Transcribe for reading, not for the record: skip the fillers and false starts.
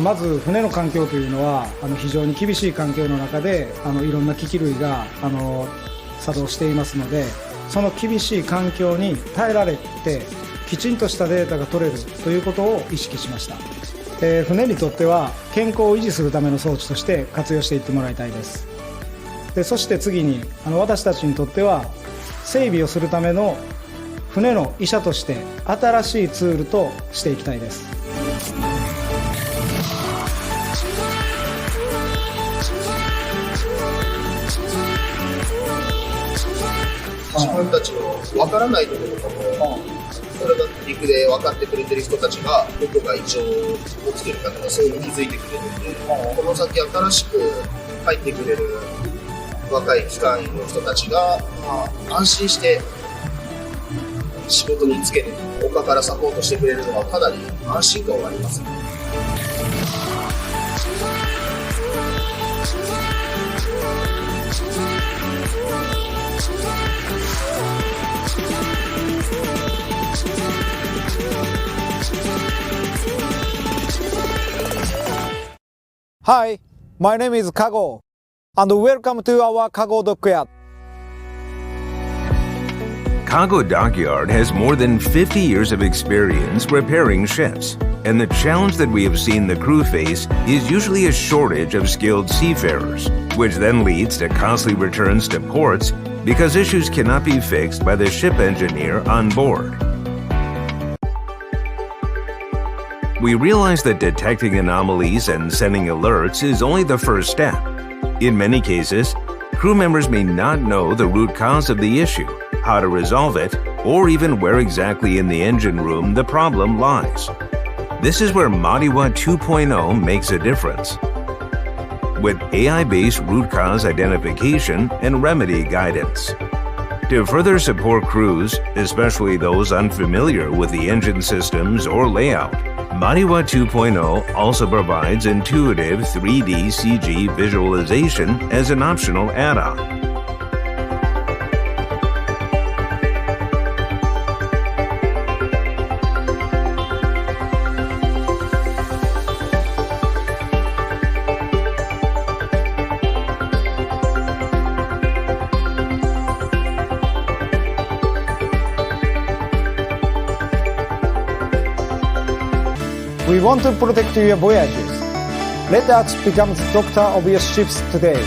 まず船の環境というのは非常に厳しい環境の中でいろんな機器類が作動していますので、その厳しい環境に耐えられてきちんとしたデータが取れるということを意識しました。船にとっては健康を維持するための装置として活用していってもらいたいです。そして次に私たちにとっては整備をするための船の医者として新しいツールとしていきたいです。自分たちの分からないところとかも、それが陸で分かってくれてる人たちがどこが異常起きてるかとかそういうのに気づいてくれるんで、この先新しく入ってくれる若い機関員の人たちが、安心して仕事に就ける、他からサポートしてくれるのはかなり安心感があります。Hi, my name is Kago, and welcome to our Kago Dockyard. Kago Dockyard has more than 50 years of experience repairing ships, and the challenge that we have seen the crew face is usually a shortage of skilled seafarers, which then leads to costly returns to ports because issues cannot be fixed by the ship engineer on board. We realize that detecting anomalies and sending alerts is only the first step. In many cases, crew members may not know the root cause of the issue, how to resolve it, or even where exactly in the engine room the problem lies. This is where MAREWA 2.0 makes a difference. With AI-based root cause identification and remedy guidance. To further support crews, especially those unfamiliar with the engine systems or layout, MAREWA 2.0 also provides intuitive 3D CG visualization as an optional add-on. We want to protect your voyages. Let us become the doctor of your ships today.